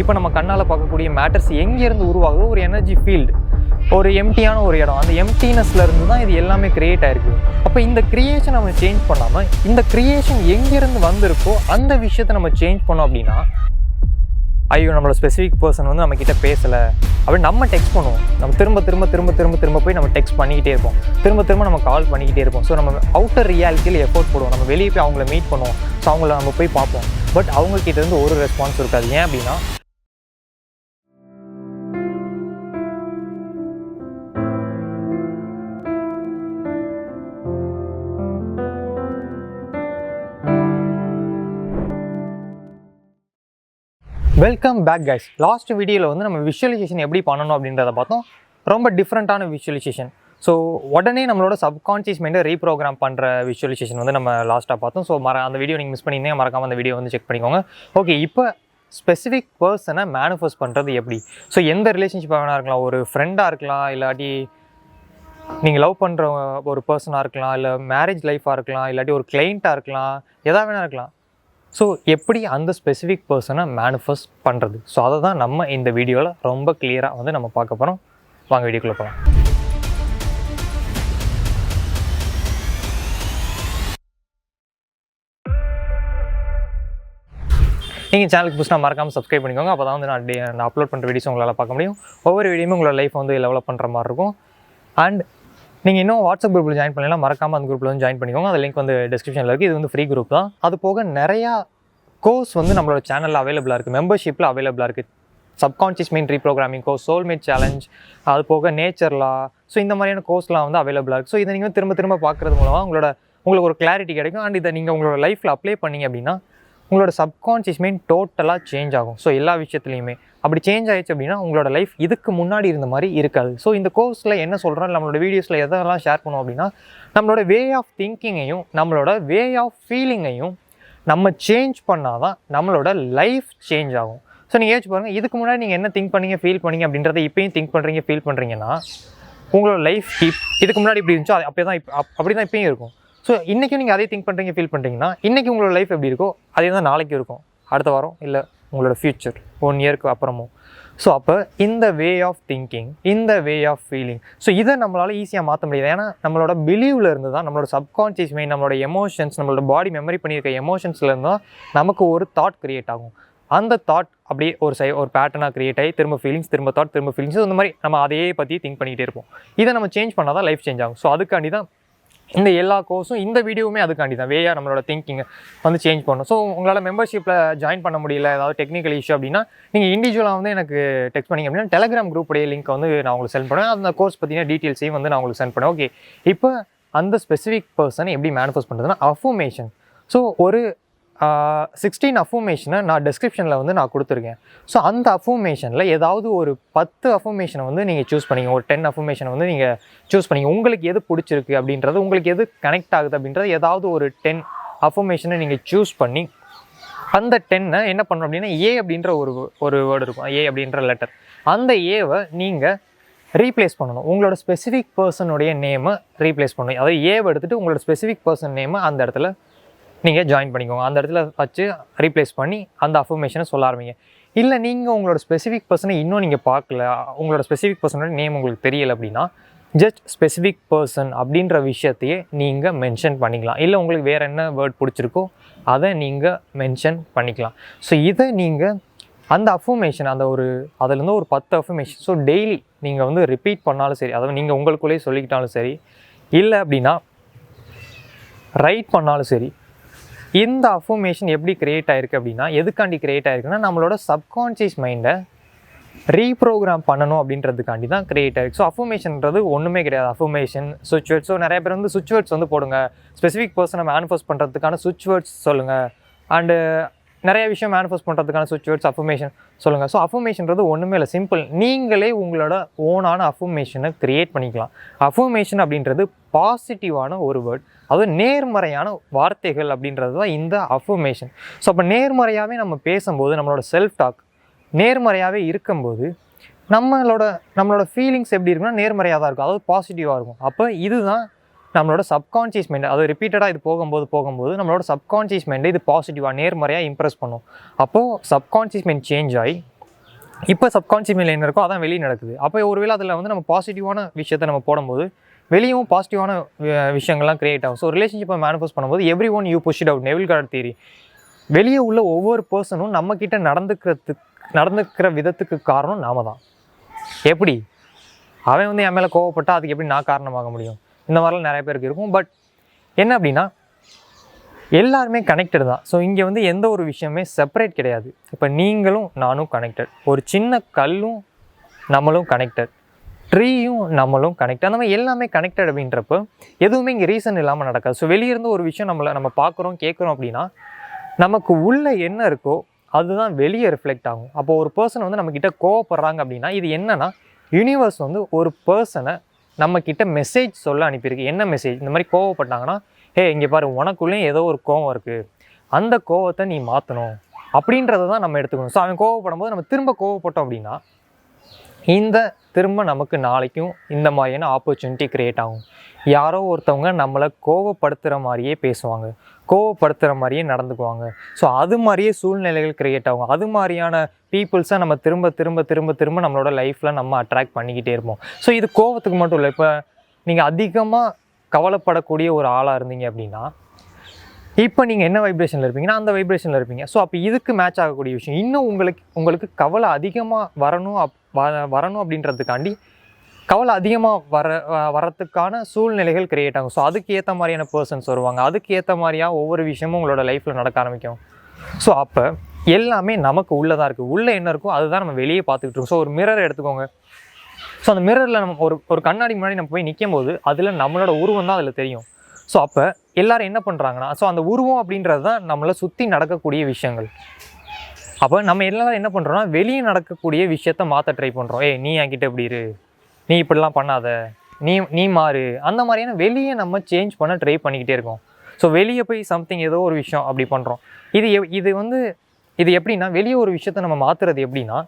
இப்போ நம்ம கண்ணால் பார்க்கக்கூடிய மேட்டர்ஸ் எங்கேருந்து உருவாகுதோ ஒரு எனர்ஜி ஃபீல்டு, ஒரு எம்டியான ஒரு இடம், அந்த எம்டினஸ்லேருந்து தான் இது எல்லாமே க்ரியேட் ஆகிருக்கு. அப்போ இந்த க்ரியேஷன் நம்ம சேஞ்ச் பண்ணாமல் இந்த க்ரியேஷன் எங்கேருந்து வந்திருக்கோ அந்த விஷயத்தை நம்ம சேஞ்ச் பண்ணோம் அப்படின்னா, ஐயோ நம்மளோட ஸ்பெசிஃபிக் பர்சன் வந்து நம்மக்கிட்ட பேசலை அப்படின்னு நம்ம டெக்ஸ்ட் பண்ணுவோம். நம்ம திரும்ப போய் நம்ம டெக்ஸ்ட் பண்ணிக்கிட்டே இருப்போம், திரும்ப நம்ம கால் பண்ணிக்கிட்டே இருப்போம். ஸோ நம்ம அவுட்டர் ரியாலிட்டியில் எஃபோர்ட் போடுவோம், நம்ம வெளியே போய் அவங்கள மீட் பண்ணுவோம், ஸோ அவங்கள நம்ம போய் பார்ப்போம். பட் அவங்கக்கிட்ட இருந்து ஒரு ரெஸ்பான்ஸ் இருக்காது. ஏன் அப்படின்னா வெல்கம் பேக் கைஸ். லாஸ்ட் வீடியோவில் வந்து நம்ம விஷுவலைசேஷன் எப்படி பண்ணணும் அப்படின்றத பார்த்தோம். ரொம்ப டிஃப்ரெண்ட்டான விஷுவலைசேஷன். ஸோ உடனே நம்மளோட சப்கான்ஷியஸ் மைண்டை ரீப்ரோக்ராம் பண்ணுற விஷுவலைசேஷன் வந்து நம்ம லாஸ்ட்டாக பார்த்தோம். ஸோ அந்த வீடியோ நீங்கள் மிஸ் பண்ணியிருந்தீங்க, மறக்காமல் அந்த வீடியோ வந்து செக் பண்ணிக்கோங்க. ஓகே, இப்போ ஸ்பெசிஃபிக் பர்சனை மேனிஃபெஸ்ட் பண்ணுறது எப்படி? ஸோ எந்த ரிலேஷன்ஷிப்பாக வேணா இருக்கலாம், ஒரு ஃப்ரெண்டாக இருக்கலாம், இல்லாட்டி நீங்கள் லவ் பண்ணுற ஒரு பர்சனாக இருக்கலாம், இல்லை மேரேஜ் லைஃபாக இருக்கலாம், இல்லாட்டி ஒரு கிளைண்ட்டாக இருக்கலாம், எதாக வேணா இருக்கலாம். ஸோ எப்படி அந்த ஸ்பெசிஃபிக் பர்சனை மேனிஃபெஸ்ட் பண்ணுறது? ஸோ அதை தான் நம்ம இந்த வீடியோவில் ரொம்ப கிளியராக வந்து நம்ம பார்க்க போகிறோம். வாங்க வீடியோக்குள்ளே போகலாம். நீங்கள் சேனலுக்கு புதுசாக மறக்காமல் சப்ஸ்கிரைப் பண்ணிக்கோங்க. அப்போ தான் வந்து நான் அப்லோட் பண்ணுற வீடியோஸ் உங்களால் பார்க்க முடியும். ஒவ்வொரு வீடியோமே உங்களோட லைஃப் வந்து டெவலப் பண்ணுற மாதிரி இருக்கும். அண்ட் நீங்கள் இன்னும் வாட்ஸ்அப் குரூப்பில் ஜாயின் பண்ணலாம், மறக்காமல் அந்த குரூப்பில் வந்து ஜாயின் பண்ணிக்கோங்க. அந்த லிங்க் வந்து டிஸ்கிரிப்ஷனில் இருக்குது. இது வந்து ஃப்ரீ குரூப் தான். அது போக நிறையா கோர்ஸ் வந்து நம்மளோட சேனலில் அவைலபிளாக இருக்குது, மெம்பர்ஷிப்பில் அவைலபிளாக இருக்குது. Subconscious mind reprogramming course, soulmate challenge, அது போக நேச்சர் லா, ஸோ இந்த மாதிரியான கோர்ஸ்லாம் வந்து அவைலபிளாக இருக்குது. ஸோ இதை நீங்கள் திரும்ப பார்க்குறது மூலமாக உங்களுக்கு ஒரு கிளாரிட்டி கிடைக்கும். அண்ட் இதை நீங்கள் உங்களோட லைஃப்பில் அப்ளை பண்ணிங்க அப்படின்னா உங்களோட சப்கான்ஷியஸ் மைண்ட் டோட்டலாக சேஞ்ச் ஆகும். ஸோ எல்லா விஷயத்துலையுமே அப்படி சேஞ்ச் ஆகிடுச்சு அப்படின்னா உங்களோட லைஃப் இதுக்கு முன்னாடி இருந்த மாதிரி இருக்காது. ஸோ இந்த கோர்ஸில் என்ன சொல்கிறோம், நம்மளோட வீடியோஸில் எதெல்லாம் ஷேர் பண்ணுவோம் அப்படின்னா, நம்மளோட வே ஆஃப் திங்கிங்கையும் நம்மளோட வே ஆஃப் ஃபீலிங்கையும் நம்ம சேஞ்ச் பண்ணால் தான் நம்மளோட லைஃப் சேஞ்ச் ஆகும். ஸோ நீங்கள் யோசிச்சு பாருங்கள், இதுக்கு முன்னாடி நீங்கள் என்ன திங்க் பண்ணீங்க, ஃபீல் பண்ணீங்க அப்படின்றத இப்போயும் திங்க் பண்ணுறீங்க, ஃபீல் பண்ணுறீங்கன்னா உங்களோட லைஃப் இதுக்கு முன்னாடி இப்படி இருந்துச்சோ அப்படி தான் இப்போயும் இருக்கும். ஸோ இன்றைக்கும் நீங்கள் அதே திங்க் பண்ணுறீங்க, ஃபீல் பண்ணுறீங்கன்னா இன்றைக்கி உங்களோட லைஃப் எப்படி இருக்கோ அதே தான் நாளைக்கு இருக்கும், அடுத்த வாரம், இல்லை உங்களோட ஃப்யூச்சர் 1 இயருக்கு அப்புறமும். ஸோ அப்போ இந்த வே ஆஃப் திங்கிங், இந்த வே ஆஃப் ஃபீலிங், ஸோ இதை நம்மளால் ஈஸியாக மாற்ற முடியாது. ஏன்னா நம்மளோட பிலீவில் இருந்து தான், நம்மளோட சப்கான்ஷியஸ் மைண்ட், நம்மளோட எமோஷன்ஸ், நம்மளோட பாடி மெமரி பண்ணியிருக்க எமோஷன்ஸ்லேருந்து தான் நமக்கு ஒரு தாட் க்ரியேட் ஆகும். அந்த தாட் அப்படியே ஒரு பேட்டர்னாக க்ரியேட் ஆகி திரும்ப ஃபீலிங்ஸ், திரும்ப தாட், திரும்ப ஃபீலிங்ஸ், இந்த மாதிரி நம்ம அதையே பற்றி திங்க் பண்ணிக்கிட்டே இருப்போம். இதை நம்ம சேஞ்ச் பண்ணால் தான் லைஃப் சேஞ்ச் ஆகும். ஸோ அதுக்காண்டி தான் இந்த எல்லா கோர்ஸும், இந்த வீடியோவுமே அதுக்காண்டி தான். வேயாக நம்மளோட திங்கிங்கை வந்து சேஞ்ச் பண்ணணும். ஸோ உங்களால் மெம்பர்ஷிப்பில் ஜாயின் பண்ண முடியல, ஏதாவது டெக்னிக்கல் இஷ்யூ அப்படின்னா நீங்கள் இண்டிவிஜுவலாக வந்து எனக்கு டெக்ஸ்ட் பண்ணிங்க அப்படின்னா டெலிகிராம் குரூப்புடைய லிங்க் வந்து நான் உங்களுக்கு சென்ட் பண்ணுவேன். அந்த கோர்ஸ் பற்றின டீட்டெயில்ஸையும் வந்து நான் உங்களுக்கு சென்ட் பண்ணுவேன். ஓகே, இப்போ அந்த ஸ்பெசிஃபிக் பர்சனை எப்படி மேனிஃபெஸ்ட் பண்ணுறதுன்னா, அஃபர்மேஷன். ஸோ ஒரு 16 அஃபர்மேஷனை நான் டிஸ்கிரிப்ஷனில் வந்து நான் கொடுத்துருக்கேன். ஸோ அந்த அஃபர்மேஷனில் ஏதாவது ஒரு 10 அஃபர்மேஷனை வந்து நீங்கள் சூஸ் பண்ணிங்க, ஒரு 10 அஃபர்மேஷனை வந்து நீங்கள் சூஸ் பண்ணிங்க. உங்களுக்கு எது பிடிச்சிருக்கு அப்படின்றது, உங்களுக்கு எது கனெக்ட் ஆகுது அப்படின்றது, ஏதாவது ஒரு 10 அஃபர்மேஷனை நீங்கள் சூஸ் பண்ணி அந்த 10 என்ன பண்ணணும் அப்படின்னா, ஏ அப்படின்ற ஒரு வேர்டு இருக்கும், ஏ அப்படின்ற லெட்டர். அந்த ஏவை நீங்கள் ரீப்ளேஸ் பண்ணணும், உங்களோட ஸ்பெசிஃபிக் பர்சனுடைய நேமை ரீப்ளேஸ் பண்ணணும். அதாவது ஏவை எடுத்துகிட்டு உங்களோட ஸ்பெசிஃபிக் பர்சன் நேமை அந்த இடத்துல நீங்கள் ஜாயின் பண்ணிக்கோங்க. அந்த இடத்துல வச்சு ரீப்ளேஸ் பண்ணி அந்த அஃபர்மேஷனை சொல்ல ஆரம்பிங்க. இல்லை நீங்கள் உங்களோட ஸ்பெசிஃபிக் பர்சனை இன்னும் நீங்கள் பார்க்கல, உங்களோட ஸ்பெசிஃபிக் பர்சனோட நேம் உங்களுக்கு தெரியலை அப்படின்னா, ஜஸ்ட் ஸ்பெசிஃபிக் பர்சன் அப்படின்ற விஷயத்தையே நீங்கள் மென்ஷன் பண்ணிக்கலாம். இல்லை உங்களுக்கு வேறு என்ன வேர்ட் பிடிச்சிருக்கோ அதை நீங்கள் மென்ஷன் பண்ணிக்கலாம். ஸோ இதை நீங்கள் அந்த அஃபர்மேஷன் அதுலேருந்து ஒரு 10 அஃபர்மேஷன், ஸோ டெய்லி நீங்கள் வந்து ரிப்பீட் பண்ணாலும் சரி, அதாவது நீங்கள் உங்களுக்குள்ளேயே சொல்லிக்கிட்டாலும் சரி, இல்லை அப்படின்னா ரைட் பண்ணாலும் சரி. இந்த அஃபர்மேஷன் எப்படி க்ரியேட் ஆகிருக்கு அப்படின்னா, எதுக்காண்டி க்ரியேட் ஆகிருக்குன்னா, நம்மளோட சப்கான்ஷியஸ் மைண்டை ரீப்ரோக்ராம் பண்ணணும் அப்படின்றதுக்காண்டி தான் க்ரியேட் ஆகிருக்கு. ஸோ அஃபர்மேஷன்ன்றது ஒன்றுமே கிடையாது. அஃபர்மேஷன், சுவிட்ச் வேர்ட்ஸ். ஸோ நிறைய பேர் வந்து சுவிட்ச் வேர்ட்ஸ் வந்து போடுங்க, ஸ்பெசிஃபிக் பர்சனை மேனிஃபெஸ்ட் பண்ணுறதுக்கான சுவிட்ச் வேர்ட்ஸ் சொல்லுங்கள், அண்டு நிறைய விஷயம் மேனிஃபெஸ்ட் பண்ணுறதுக்கான சுவிட்ச் வேர்ட்ஸ், அஃபர்மேஷன் சொல்லுங்கள். ஸோ அஃபர்மேஷன்றது ஒன்றுமே இல்லை, சிம்பிள். நீங்களே உங்களோட ஓனான அஃபர்மேஷனை க்ரியேட் பண்ணிக்கலாம். அஃபர்மேஷன் அப்படின்றது பாசிட்டிவான ஒரு வேர்ட், அது நேர்மறையான வார்த்தைகள் அப்படின்றது தான் இந்த அஃபர்மேஷன். ஸோ அப்போ நேர்மறையாகவே நம்ம பேசும்போது, நம்மளோட செல்ஃப் டாக் நேர்மறையாகவே இருக்கும்போது நம்மளோட ஃபீலிங்ஸ் எப்படி இருக்குன்னா நேர்மறையாக தான் இருக்கும், அதாவது பாசிட்டிவாக இருக்கும். அப்போ இதுதான் நம்மளோட சப்கான்ஷியஸ் மைண்ட். அது ரிப்பீட்டடாக இது போகும்போது நம்மளோட சப்கான்ஷியஸ் மைண்டை இது பாசிட்டிவாக நேர்மறையாக இம்ப்ரெஸ் பண்ணும். அப்போது சப்கான்ஷியஸ் மைண்ட் சேஞ்ச் ஆகி இப்போ சப்கான்ஷியஸ் மைண்டில் என்ன இருக்கோ அதான் வெளியே நடக்குது. அப்போ ஒருவேளை அதில் வந்து நம்ம பாசிட்டிவான விஷயத்தை நம்ம போடும்போது வெளியும் பாசிட்டிவான விஷயங்கள்லாம் கிரியேட் ஆகும். ஸோ ரிலேஷன்ஷிப்பை மேனிஃபெஸ்ட் பண்ணும்போது every one you push it out, Neville Goddard theory. வெளியே உள்ள ஒவ்வொரு பர்சனும் நம்மக்கிட்ட நடந்துக்கிற விதத்துக்கு காரணம் நாம தான். எப்படி அவன் வந்து என் மேலே கோவப்பட்டால் அதுக்கு எப்படி நான் காரணமாக முடியும்? இந்த மாதிரிலாம் நிறைய பேருக்கு இருக்கும். பட் என்ன அப்படின்னா எல்லாருமே கனெக்டட் தான். ஸோ இங்கே வந்து எந்த ஒரு விஷயமே செப்பரேட் கிடையாது. இப்போ நீங்களும் நானும் கனெக்டட், ஒரு சின்ன கல்லும் நம்மளும் கனெக்டட், ட்ரீயும் நம்மளும் கனெக்ட், அந்த மாதிரி எல்லாமே கனெக்டட் அப்படின்றப்போ எதுவுமே இங்கே ரீசன் இல்லாமல் நடக்காது. ஸோ வெளியிருந்து ஒரு விஷயம் நம்ம பார்க்குறோம் கேட்குறோம் அப்படின்னா நமக்கு உள்ள என்ன இருக்கோ அதுதான் வெளியே ரிஃப்ளெக்ட் ஆகும். அப்போ ஒரு பர்சன் வந்து நம்மக்கிட்ட கோவப்படுறாங்க அப்படின்னா இது என்னன்னா யூனிவர்ஸ் வந்து ஒரு பர்சனை நம்மக்கிட்ட மெசேஜ் சொல்ல அனுப்பியிருக்கு. என்ன மெசேஜ்? இந்த மாதிரி கோவப்பட்டாங்கன்னா, ஹே இங்கே பாரு, உனக்குள்ளேயும் ஏதோ ஒரு கோவம் இருக்குது, அந்த கோவத்தை நீ மாற்றணும் அப்படின்றத தான் நம்ம எடுத்துக்கணும். ஸோ அவன் கோவப்படும் போது நம்ம திரும்ப கோவப்பட்டோம் அப்படின்னா திரும்ப நமக்கு நாளைக்கும் இந்த மாதிரியான ஆப்பர்ச்சுனிட்டி க்ரியேட் ஆகும். யாரோ ஒருத்தவங்க நம்மளை கோவப்படுத்துகிற மாதிரியே பேசுவாங்க, கோவப்படுத்துகிற மாதிரியே நடந்துக்குவாங்க. ஸோ அது மாதிரியே சூழ்நிலைகள் க்ரியேட் ஆகும். அது மாதிரியான பீப்புள்ஸை நம்ம திரும்ப திரும்ப திரும்ப திரும்ப நம்மளோட லைஃப்பில் நம்ம அட்ராக்ட் பண்ணிக்கிட்டே இருப்போம். ஸோ இது கோவத்துக்கு மட்டும் இல்லை. இப்போ நீங்கள் அதிகமாக கவலைப்படக்கூடிய ஒரு ஆளாக இருந்தீங்க அப்படின்னா இப்போ நீங்கள் என்ன வைப்ரேஷனில் இருப்பீங்கன்னா அந்த வைப்ரேஷனில் இருப்பீங்க. ஸோ அப்போ இதுக்கு மேட்ச் ஆகக்கூடிய விஷயம் இன்னும் உங்களுக்கு கவலை அதிகமாக வரணும் அப்படின்றதுக்காண்டி கவலை அதிகமாக வரத்துக்கான சூழ்நிலைகள் கிரியேட் ஆகும். ஸோ அதுக்கு ஏற்ற மாதிரியான பர்சன்ஸ் வருவாங்க, அதுக்கு ஏற்ற மாதிரியாக ஒவ்வொரு விஷயமும் உங்களோட லைஃப்பில் நடக்க ஆரம்பிக்கும். ஸோ அப்போ எல்லாமே நமக்கு உள்ளதாக இருக்குது. உள்ளே என்ன இருக்கோ அதுதான் நம்ம வெளியே பார்த்துக்கிட்டு இருக்கோம். ஸோ ஒரு மிரர் எடுத்துக்கோங்க. ஸோ அந்த மிரரில் நம்ம ஒரு கண்ணாடி முன்னாடி நம்ம போய் நிற்கும் போது அதில் நம்மளோட உருவம் தான் அதில் தெரியும். ஸோ அப்போ எல்லோரும் என்ன பண்ணுறாங்கன்னா, ஸோ அந்த உருவம் அப்படின்றது தான் நம்மளை சுற்றி நடக்கக்கூடிய விஷயங்கள். அப்போ நம்ம எல்லோரும் என்ன பண்ணுறோன்னா வெளியே நடக்கக்கூடிய விஷயத்த மாற்ற ட்ரை பண்ணுறோம். நீ என்கிட்ட இப்படி இரு, நீ இப்படிலாம் பண்ணாத, நீ மாறு, அந்த மாதிரியான வெளியே நம்ம சேஞ்ச் பண்ண ட்ரை பண்ணிக்கிட்டே இருக்கோம். ஸோ வெளியே போய் சம்திங் ஏதோ ஒரு விஷயம் அப்படி பண்ணுறோம். இது எப்படின்னா வெளியே ஒரு விஷயத்த நம்ம மாற்றுறது எப்படின்னா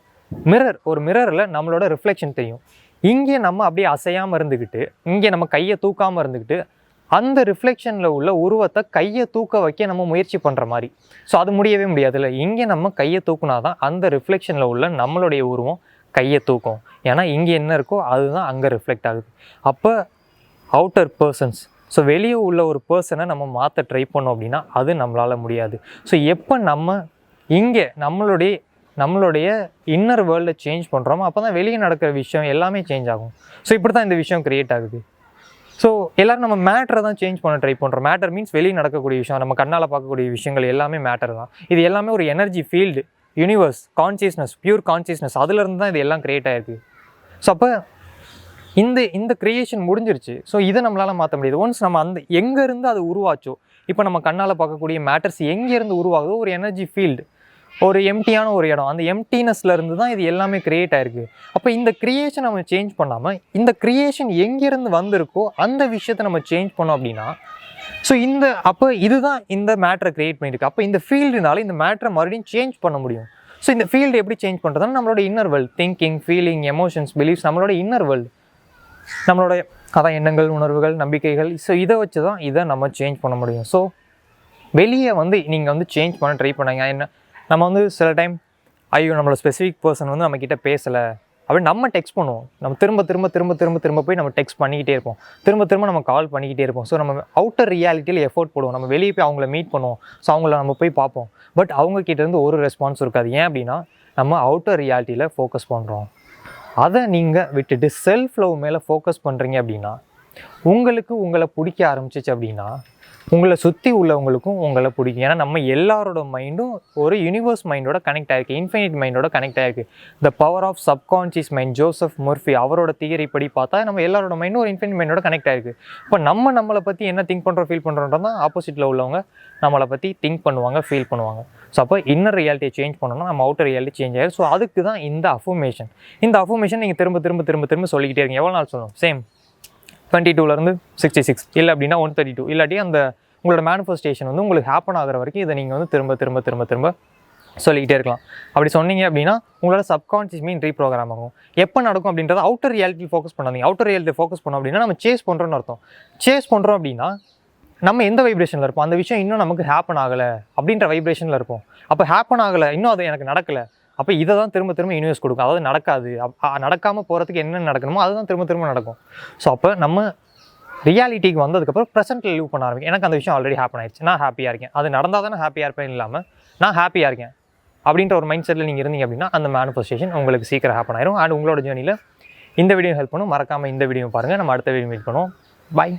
ஒரு மிரரில் நம்மளோட ரிஃப்ளெக்ஷன் தெரியும். இங்கே நம்ம அப்படியே அசையாமல் இருந்துக்கிட்டு, இங்கே நம்ம கையை தூக்காமல் இருந்துக்கிட்டு அந்த ரிஃப்ளெக்ஷனில் உள்ள உருவத்தை கையை தூக்க வைக்க நம்ம முயற்சி பண்ணுற மாதிரி. ஸோ அது முடியவே முடியாதுல்ல. இங்கே நம்ம கையை தூக்குனா தான் அந்த ரிஃப்ளெக்ஷனில் உள்ள நம்மளுடைய உருவம் கையை தூக்கும். ஏன்னா இங்கே என்ன இருக்கோ அதுதான் அங்கே ரிஃப்ளெக்ட் ஆகுது. அப்போ அவுட்டர் பர்சன்ஸ், ஸோ வெளியே உள்ள ஒரு பர்சனை நம்ம மாற்ற ட்ரை பண்ணோம் அப்படின்னா அது நம்மளால் முடியாது. ஸோ எப்போ நம்ம இங்கே நம்மளுடைய இன்னர் வேர்ல்டை சேஞ்ச் பண்ணுறோமோ அப்போ தான் வெளியே நடக்கிற விஷயம் எல்லாமே சேஞ்ச் ஆகும். ஸோ இப்படி தான் இந்த விஷயம் க்ரியேட் ஆகுது. ஸோ எல்லோரும் நம்ம மேட்டரை தான் சேஞ்ச் பண்ண ட்ரை பண்ணுறோம். மேட்டர் மீன்ஸ் வெளியே நடக்கக்கூடிய விஷயம், நம்ம கண்ணால் பார்க்கக்கூடிய விஷயங்கள் எல்லாமே மேட்டர் தான். இது எல்லாமே ஒரு energy field, universe, consciousness, pure consciousness, அதுலேருந்து தான் இது எல்லாம் க்ரியேட் ஆகிருக்கு. ஸோ அப்போ இந்த க்ரியேஷன் முடிஞ்சிருச்சு. ஸோ இதை நம்மளால் மாற்ற முடியாது. ஒன்ஸ் நம்ம எங்கேருந்து அது உருவாச்சோ, இப்போ நம்ம கண்ணால் பார்க்கக்கூடிய மேட்டர்ஸ் எங்கேருந்து உருவாகுதோ ஒரு எனர்ஜி ஃபீல்டு, ஒரு எம்டியான ஒரு இடம், அந்த எம்டினஸ்லேருந்து தான் இது எல்லாமே க்ரியேட் ஆகிருக்கு. அப்போ இந்த க்ரியேஷன் நம்ம சேஞ்ச் பண்ணாமல் இந்த க்ரியேஷன் எங்கேருந்து வந்திருக்கோ அந்த விஷயத்தை நம்ம சேஞ்ச் பண்ணோம் அப்படின்னா ஸோ அப்போ இதுதான் இந்த மேட்டரை க்ரியேட் பண்ணியிருக்கு. அப்போ இந்த ஃபீல்டுனால இந்த மேட்டரை மறுபடியும் சேஞ்ச் பண்ண முடியும். ஸோ இந்த ஃபீல்டு எப்படி சேஞ்ச் பண்ணுறதுனா நம்மளோட inner world, thinking, feeling, emotions, beliefs, நம்மளோட இன்னர் வேர்ல்டு, நம்மளோட அதான் எண்ணங்கள், உணர்வுகள், நம்பிக்கைகள். ஸோ இதை வச்சு தான் இதை நம்ம சேஞ்ச் பண்ண முடியும். ஸோ வெளியே நீங்கள் சேஞ்ச் பண்ண ட்ரை பண்ணாங்க. என்ன நம்ம சில டைம் நம்மளோட ஸ்பெசிஃபிக் பர்சன் நம்மக்கிட்ட பேசலை அப்படி நம்ம டெக்ஸ்ட் பண்ணுவோம். நம்ம திரும்ப போய் நம்ம டெக்ஸ்ட் பண்ணிக்கிட்டே இருப்போம், திரும்ப நம்ம கால் பண்ணிக்கிட்டே இருப்போம். ஸோ நம்ம அவுட்டர் ரியாலிட்டியில் எஃபோர்ட் போடுவோம், நம்ம வெளியே போய் அவங்கள மீட் பண்ணுவோம், ஸோ அவங்கள நம்ம போய் பார்ப்போம். பட் அவங்கக்கிட்டேருந்து ஒரு ரெஸ்பான்ஸ் இருக்காது. ஏன் அப்படின்னா நம்ம அவுட்டர் ரியாலிட்டியில் ஃபோக்கஸ் பண்ணுறோம். அதை நீங்கள் விட்டுட்டு செல்ஃப் லவ் மேலே ஃபோக்கஸ் பண்ணுறீங்க அப்படின்னா உங்களை பிடிக்க ஆரம்பிச்சிச்சு அப்படின்னா உங்களை சுற்றி உள்ளவங்களுக்கும் உங்களை பிடிக்கும். ஏன்னா நம்ம எல்லாரோட மைண்டும் ஒரு யூனிவர்ஸ் மைண்டோட கனெக்ட் ஆகிருக்கு, இன்ஃபினிட் மைண்டோட கனெக்ட் ஆகிருக்கு. The power of subconscious mind, Joseph Murphy அவரோட தியரி படி பார்த்தா நம்ம எல்லாரோட மைண்டும் ஒரு இன்ஃபினிட் மைண்டோட கனெக்ட் ஆகிருக்கு. இப்போ நம்மளை பற்றி என்ன திங்க் பண்ணுறோம், ஃபீல் பண்ணுறோன்றது தான் ஆப்போசிட்டில் உள்ளவங்க நம்மளை பற்றி திங்க் பண்ணுவாங்க, ஃபீல் பண்ணுவாங்க. ஸோ அப்போ இன்னர் ரியாலிட்டியை சேஞ்ச் பண்ணணும்னா நம்ம அவுட்டர் ரியாலிட்டி சேஞ்ச் ஆகிடும். ஸோ அதுக்கு தான் இந்த அஃபர்மேஷன் நீங்கள் திரும்ப சொல்லிக்கிட்டே இருக்கீங்க. எவ்வளோ நாள் சொல்லணும்? சேம் 22லேருந்து 66 இல்லை அப்படின்னா 132 இல்லாட்டி அந்த உங்களோட மேனிஃபெஸ்டேஷன் உங்களுக்கு ஹேப்பன் ஆகிற வரைக்கும் இதை நீங்கள் திரும்ப சொல்லிக்கிட்டே இருக்கலாம். அப்படி சொன்னீங்க அப்படின்னா உங்களோட சப்கான்ஷியஸ் மைண்ட் ரீப்ரோக்ராம் ஆகும். எப்போ நடக்கும் அப்படின்றத அவுட்டர் ரியாலிட்டி ஃபோக்கஸ் பண்ணாதீங்க. அவுட்டர் ரியாலிட்டி ஃபோக்கஸ் பண்ணோம் அப்படின்னா நம்ம சேஸ் பண்ணுறோன்னு அர்த்தம். சேஸ் பண்ணுறோம் அப்படின்னா நம்ம எந்த வைப்ரேஷனில் இருப்போம், அந்த விஷயம் இன்னும் நமக்கு ஹேப்பன் ஆகலை அப்படின்ற வைப்ரேஷனில் இருப்போம். அப்போ ஹேப்பன் ஆகலை, இன்னும் அது எனக்கு நடக்கலை, அப்போ இதை தான் திரும்ப திரும்ப யூனிவர்ஸ் கொடுக்கும். அதாவது நடக்காது, நடக்காமல் போகிறதுக்கு என்ன நடக்கணுமோ அதுதான் திரும்ப திரும்ப நடக்கும். ஸோ அப்போ நம்ம ரியாலிட்டிக்கு வந்ததுக்கப்புறம் ப்ரெசென்ட்டில் லீவ் பண்ண ஆரம்பிக்கும். எனக்கு அந்த விஷயம் ஆல்ரெடி ஹேப்பன் ஆயிடுச்சு, நான் ஹாப்பியாக இருக்கேன், அது நடந்தால் தானே ஹாப்பியாக இருப்பேன் இல்லாமல் நான் ஹாப்பியாக இருக்கேன் அப்படின்ற ஒரு மைண்ட் செட்டில் நீங்கள் இருந்தீங்க அப்படின்னா அந்த மேனிஃபெஸ்டேஷன் உங்களுக்கு சீக்கிரம் ஹேப்பன் ஆயிரும். அண்ட் உங்களோட ஜேர்னியில் இந்த வீடியோ ஹெல்ப் பண்ணும். மறக்காமல் இந்த வீடியோ பாருங்கள். நம்ம அடுத்த வீடியோ மீட் பண்ணுவோம். பாய்.